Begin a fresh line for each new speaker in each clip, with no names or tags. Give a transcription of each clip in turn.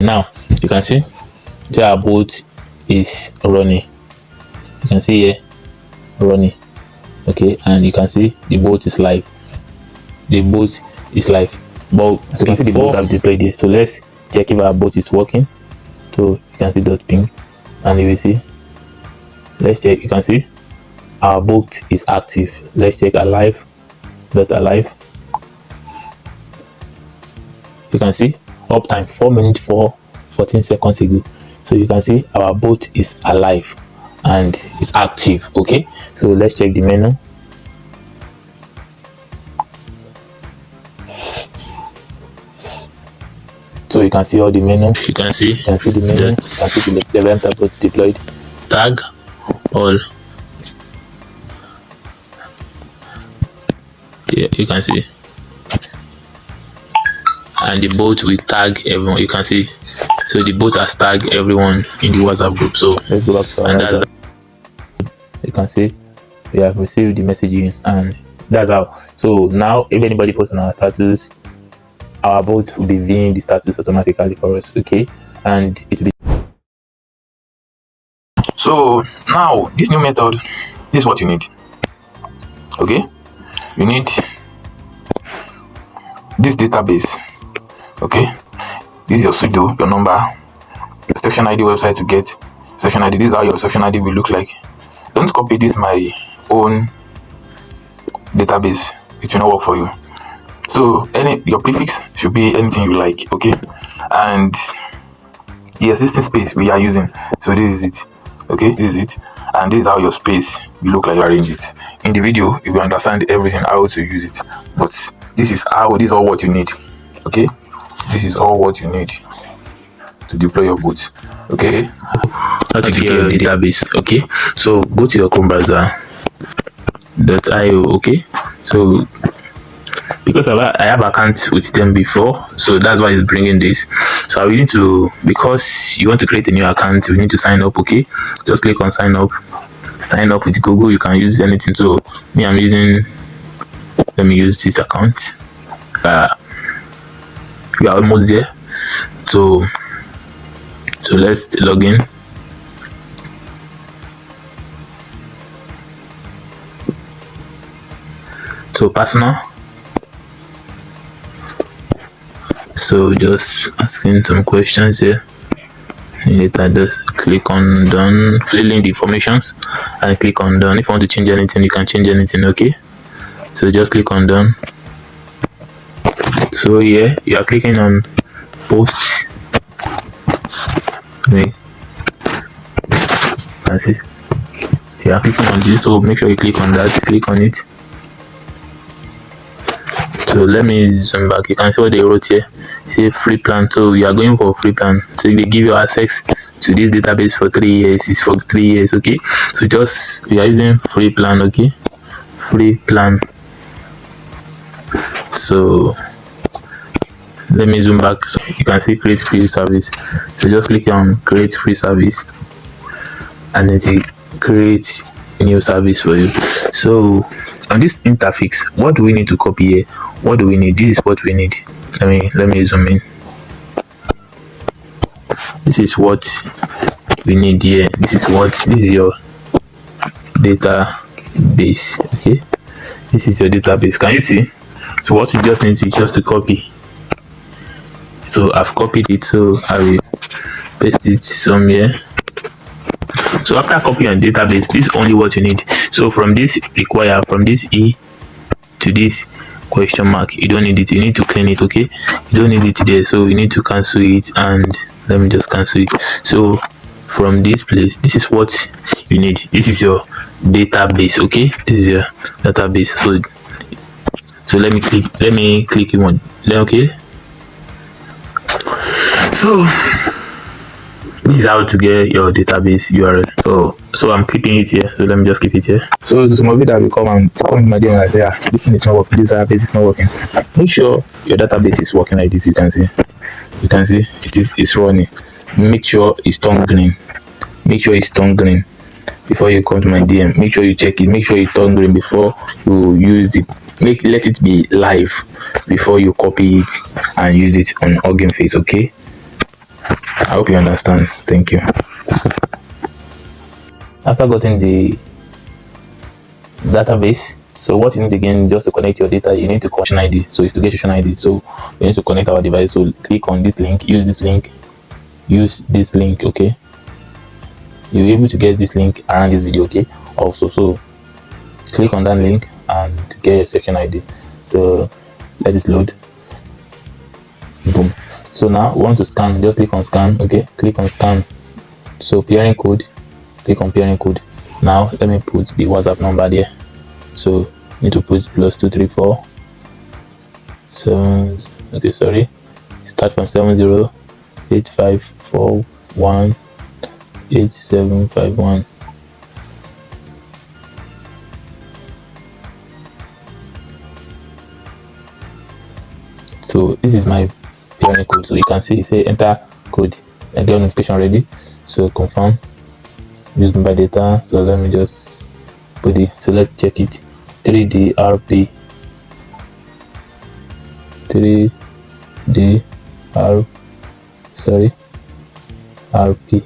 Now you can see our boat is running. You can see here running, okay, and you can see the boat is live. The boat is live, but you can see the boat I've deployed here. So let's check if our boat is working. So you can see dot ping, and you will see, let's check. You can see our boat is active. Let's check alive, dot alive. You can see uptime 4 minutes 14 seconds ago. So you can see our boat is alive and is active. Okay, so let's check the menu. So you can see all the menu. You can see the menu. You can see the event boat deployed. Tag all. Yeah, you can see. And the boat will tag everyone. You can see, so the boat has tagged everyone in the WhatsApp group. So let's go back to our, and that's you can see we have received the messaging, and that's how. So now if anybody posts on our status, our boat will be viewing the status automatically for us. Okay, and it will be. So now this new method, this is what you need. Okay, you need this database. Okay, this is your pseudo, your number, your section ID website to get section ID. This is how your section ID will look like. Don't copy this my own database, it will not work for you. So your prefix should be anything you like. Okay, and the existing space we are using, so this is it. Okay, this is it, and this is how your space will look like. You arrange it in the video, you will understand everything, how to use it, but this is all what you need. Okay, this is all what you need to deploy your boot. Okay, how to get your database. Okay, so go to your Chrome browser .io. Okay, so because I have account with them before, so that's why it's bringing this. So we need to, because you want to create a new account, we need to sign up. Okay, just click on sign up with Google. You can use anything. So me, I'm using, let me use this account. We are almost there, so let's log in. So personal, so just asking some questions here. Later, just click on done, fill in the informations and click on done. If you want to change anything, you can change anything. Okay, so just click on done. So here you are clicking on posts. I see you are clicking on this, so make sure you click on that. Click on it. So let me zoom back. You can see what they wrote here. See free plan. So you are going for free plan. So they give you access to this database for 3 years. It's for 3 years. Okay, so just we are using free plan. Okay, free plan. So let me zoom back, so you can see create free service. So just click on create free service, and then it create a new service for you. So on this interface, what do we need to copy here? What do we need? This is what we need. Let me zoom in. This is what we need here. This is your database. Okay, this is your database. Can you see? So what you just need to just to copy. So I've copied it, so I will paste it somewhere. So after copying your database, this is only what you need. So from this require, from this E to this question mark, you don't need it. You need to clean it. Okay, you don't need it there, so you need to cancel it. And let me just cancel it. So from this place, this is what you need. This is your database. Okay, this is your database. So let me click on. Okay, so this is how to get your database URL. So I'm keeping it here. So let me just keep it here. So some of you that will come in my DM and say, this thing is not working, this database is not working. Make sure your database is working like this. You can see it's running. Make sure it's turned green. Make sure it's turned green before you come to my DM. Make sure you check it. Make sure it turn green before you use it. Let it be live before you copy it and use it on Hugging Face. Okay, I hope you understand. Thank you.
After getting the database, so what you need again, just to connect your data, you need to connect ID. So it's to get session ID. So we need to connect our device. So click on this link, use this link, okay. You'll be able to get this link around this video, okay. Also, so click on that link and get your section ID. So let it load. Boom. So now we want to scan, just click on scan, okay. Click on scan. So pairing code, click on pairing code. Now let me put the WhatsApp number there. So need to put +234 7, okay, sorry, start from 7085418751. So this is my pairing code. So you can see, say enter code and get notification ready. So confirm, use mobile data. So let me just put it. So let's check it. 3DRP 3DR sorry RP.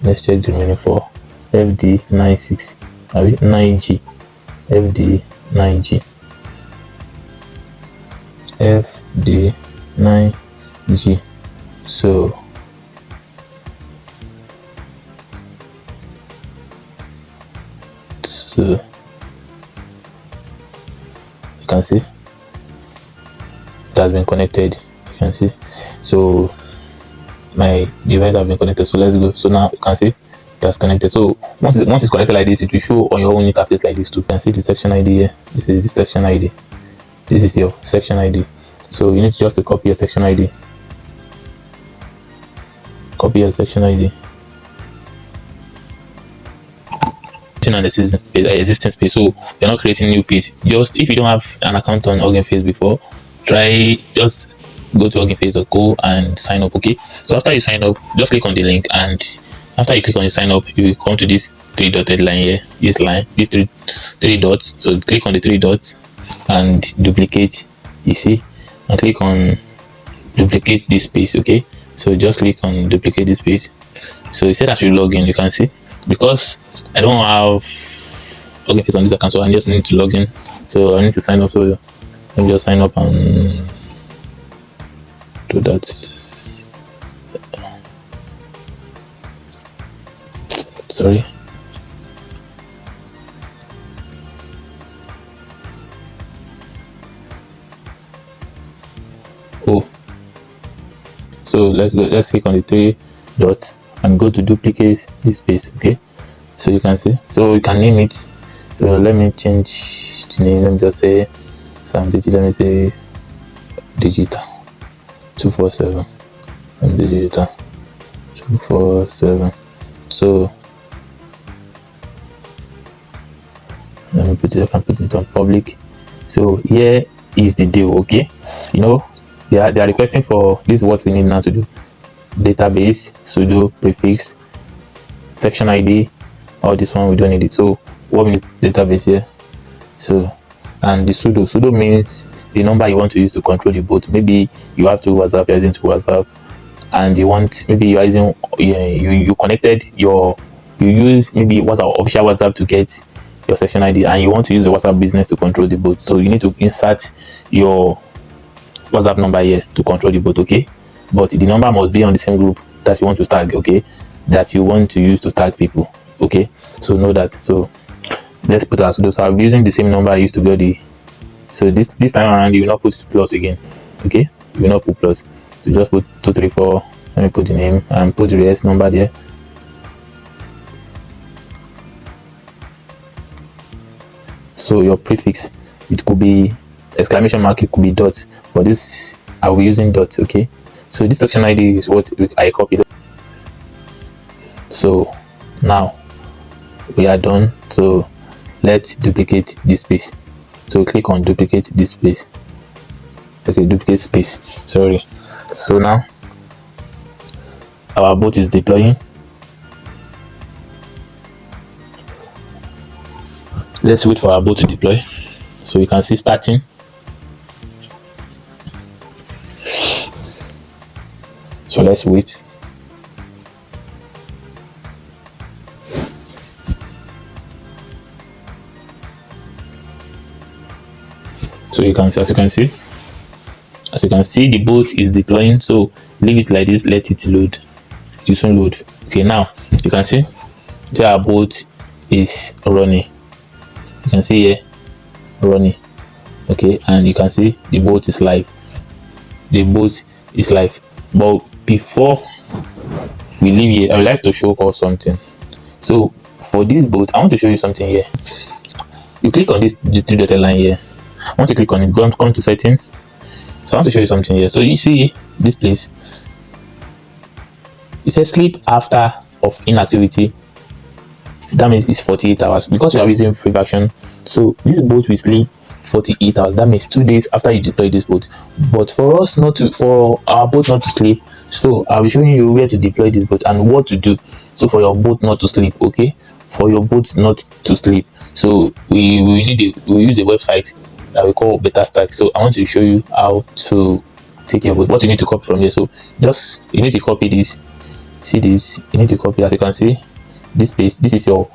Let's check the remaining 4. FD96 9G FD9G FD9G. So you can see it has been connected. You can see, so my device has been connected. So let's go. So now you can see that's connected. So once it's connected like this, it will show on your own interface like this too. You can see the section ID here. This is the section ID. This is your section ID. So you need just to copy your section ID. Copy your section ID. On the existing space, so you're not creating new page. Just if you don't have an account on Hugging Face before, try just go to huggingface.co and sign up, okay. So after you sign up, just click on the link, and after you click on the sign up, you will come to this 3-dotted line here, this line, these three dots. So click on the 3 dots and duplicate, you see, and click on duplicate this space, okay. So just click on duplicate this space. So it said I should log in. You can see, because I don't have Hugging Face on this account, so I just need to log in. So I need to sign up. So let me just sign up and do that. Sorry. Oh, so let's go. Let's click on the 3 dots and go to duplicate this space, okay. So you can see, so you can name it. So let me change the name. Let me just say some digital. Let me say digital 247 and digital 247. So let me put it, I can put it on public. So here is the deal, okay. You know, they are requesting for this. Is what we need now to do: database, sudo, prefix, section ID. All this one we don't need it. So what we need database here. So and the sudo means the number you want to use to control the bot. Maybe you have to WhatsApp, you're using to WhatsApp, and you want, maybe you're using you connected you use maybe WhatsApp, official WhatsApp, to get your section ID, and you want to use the WhatsApp business to control the bot. So you need to insert your WhatsApp number here to control the bot, okay. But the number must be on the same group that you want to tag, okay, that you want to use to tag people, okay. So know that. So let's put our sudo. So I'm using the same number I used to get the. So this time around, you will not put plus again, okay. You will not put plus. So just put 234. Let me put the name and put the rest number there. So your prefix, it could be exclamation mark, it could be dot, but this I will be using dot, okay. So this section ID is what I copied. So now we are done. So let's duplicate this space. So click on duplicate this space, okay, duplicate space, sorry. So now our bot is deploying. Let's wait for our bot to deploy. So you can see starting. So let's wait. So you can see, as you can see, the boat is deploying. So leave it like this, let it load. It will soon load. Okay, now you can see our boat is running. You can see here running. Okay, and you can see the boat is live. The boat is live. But before we leave here, I would like to show us something. So for this boat, I want to show you something here. You click on this three-dotted line here. Once you click on it, come to settings. So I want to show you something here. So you see this place, it says sleep after of inactivity. That means it's 48 hours because you are using free version. So this boat will sleep 48 hours. That means 2 days after you deploy this boat. But for us not to, for our boat not to sleep, so I'll be showing you where to deploy this boat and what to do. So for your boat not to sleep, okay, for your boat not to sleep, so we use a website that we call BetaStack. So I want to show you how to take your boat. What you need to copy from here. So just you need to copy this. See this, you need to copy. As you can see, this space, this is the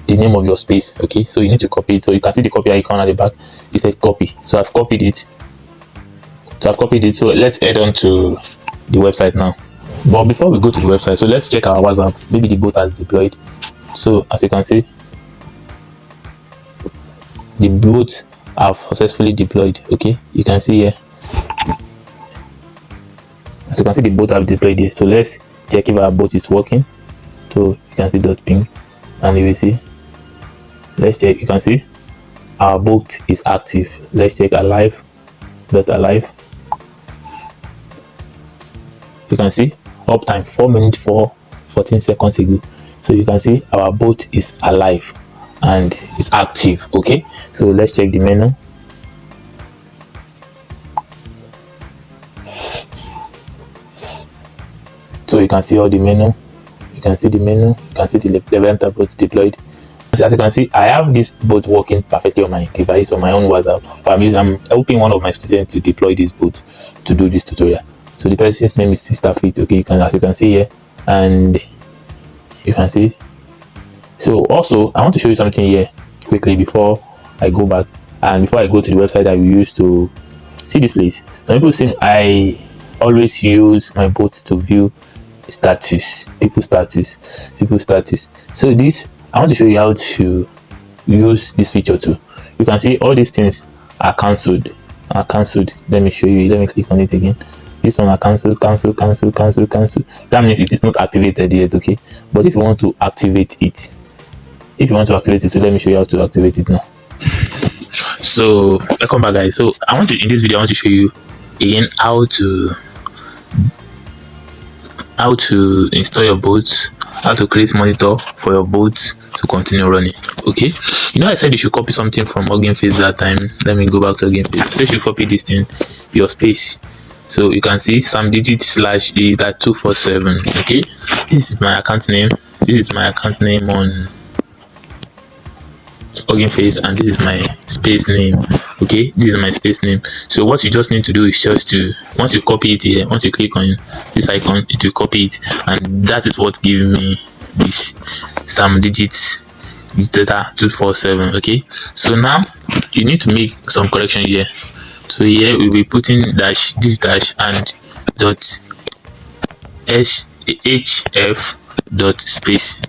name of your space. Okay, so you need to copy it. So you can see the copy icon at the back. It said copy. So I've copied it. So let's head on to the website now. But before we go to the website, so let's check our WhatsApp. Maybe the boat has deployed. So as you can see, the boats have successfully deployed. Okay, you can see here. As you can see, the boat have deployed here. So let's check if our boat is working. So you can see dot ping, and you will see. Let's check. You can see our boat is active. Let's check alive. Dot alive. You can see uptime 4 minutes 14 seconds ago. So you can see our boat is alive and is active. Okay, so let's check the menu. So you can see all the menu. You can see the menu. You can see the Levanta boat deployed. As you can see, I have this boat working perfectly on my device, on my own WhatsApp. But I'm helping one of my students to deploy this boat to do this tutorial. So the person's name is Sister Fit. Okay, as you can see here, and you can see. So also, I want to show you something here quickly before I go back and before I go to the website that we use to see this place. Some people say I always use my boat to view status, people status. So this, I want to show you how to use this feature too. You can see all these things are cancelled. Let me show you. Let me click on it again. This one are cancelled. That means it is not activated yet. Okay, but if you want to activate it, so let me show you how to activate it now. So welcome back, guys. So in this video I want to show you again how to install your boat, how to create monitor for your boat to continue running. Okay, you know I said you should copy something from Hugging Face that time. Let me go back to Hugging Face. So you should copy this thing, your space. So you can see some digit slash is that 247. Okay, this is my account name. This is my account name on Hugging Face, and this is my space name. Okay, this is my space name. So what you just need to do is just to, once you copy it here, once you click on this icon, it will copy it, and that is what gives me this some digits, this data 247. Okay, so now you need to make some correction here. So here we'll be putting dash, this dash, and dot hf dot space.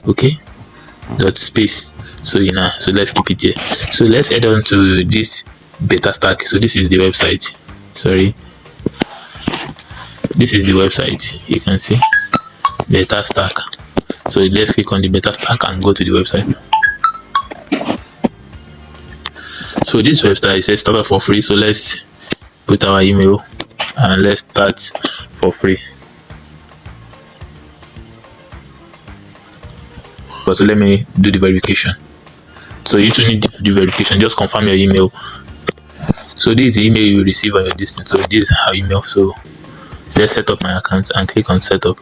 Okay, dot space. So so let's keep it here. So let's head on to this BetaStack. So this is the website. Sorry, this is the website. You can see BetaStack. So let's click on the BetaStack and go to the website. So this website says start up for free. So let's put our email and let's start for free. So let me do the verification. So you should need the verification. Just confirm your email. So this is the email you will receive on your distance. So this is our email. So say set up my account and click on setup.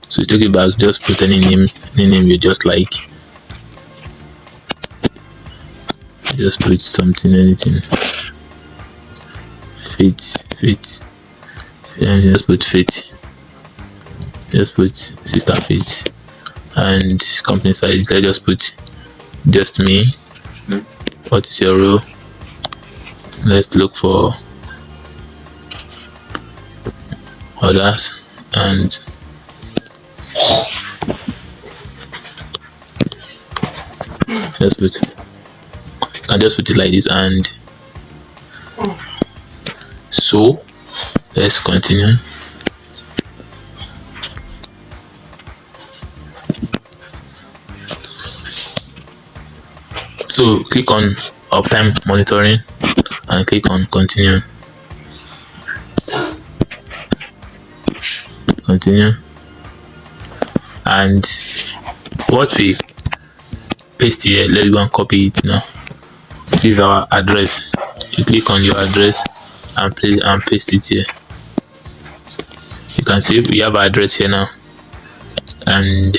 So you take it back. Just put any name you just like. Just put something, anything. Fit. Then just put Faith. Just put Sister Faith. And company size, let's just put just me. What is your role? Let's look for others, and just put, and just put it like this. And so let's continue. So click on uptime monitoring and click on continue. And what we paste here, let's go and copy it now. This is our address. You click on your address and paste it here. You can see we have our address here now, and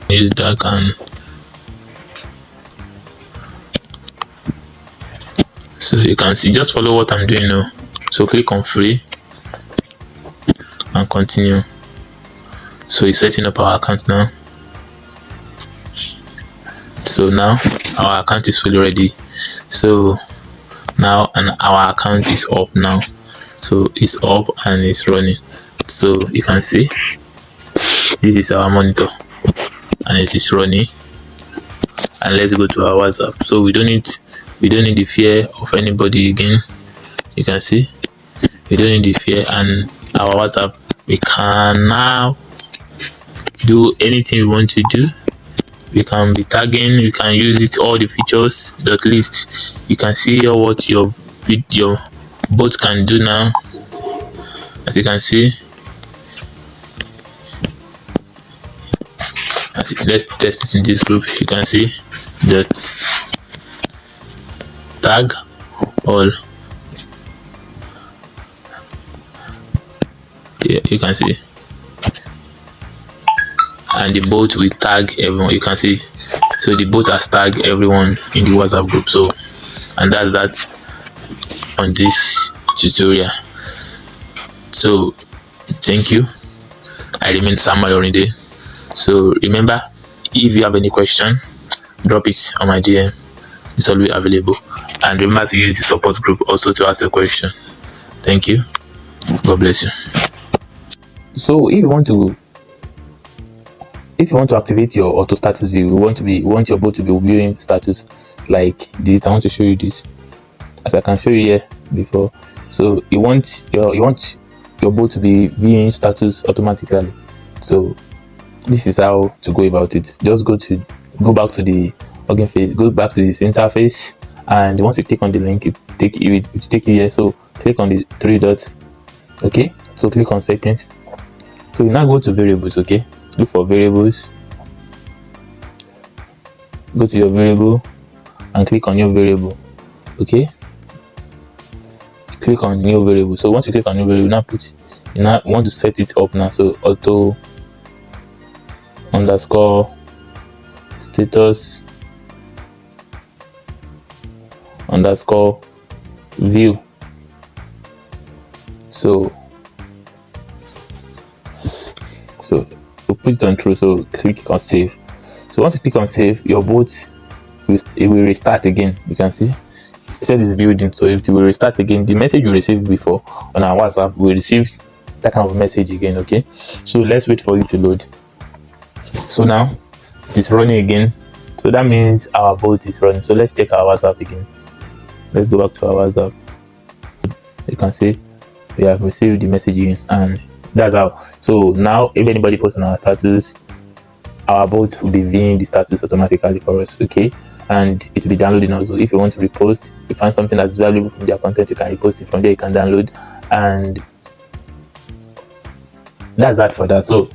use dark, and so you can see, just follow what I'm doing now. So click on free and continue. So it's setting up our account now. So now our account is fully ready. So now, and our account is up now. So it's up and it's running. So you can see this is our monitor and it is running. And let's go to our WhatsApp. So we don't need the fear of anybody again. You can see we don't need the fear, and our WhatsApp, we can now do anything we want to do. We can be tagging, we can use it, all the features. At least you can see what your bot can do now. As you can see, let's test it in this group. You can see that tag all. Yeah, you can see, and the bot will tag everyone. You can see, so the bot has tagged everyone in the WhatsApp group. So, and that's that on this tutorial. So thank you. I remain Sam Mayorinde. So remember, if you have any question, drop it on my DM. It's always available. And remember to use the support group also to ask a question. Thank you. God bless you. So if you want to activate your auto status view, you want your bot to be viewing status like this. I want to show you this, as I can show you here before. So you want your bot to be viewing status automatically. So this is how to go about it. Just go back to the login phase, go back to this interface, and once you click on the link, you take it here. So click on the three dots. Okay, so click on settings. So you now go to variables. Okay, look for variables, go to your variable and click on your variable. Okay, click on new variable. So once you click on new variable, you now want to set it up now. So auto underscore status underscore view. So you put it on true. So click on save. So once you click on save, your bot will restart again. You can see it said it's building, so it will restart again. The message you received before on our WhatsApp will receive that kind of message again. Okay, so let's wait for it to load. So now it is running again, so that means our bot is running. So let's check our WhatsApp again. Let's go back to our WhatsApp. You can see we have received the message again, and that's how. So now if anybody posts on our status, our bot will be viewing the status automatically for us. Okay, and it will be downloading also. If you want to repost, you find something that's valuable from their content, you can repost it from there. You can download, and that's that for that. So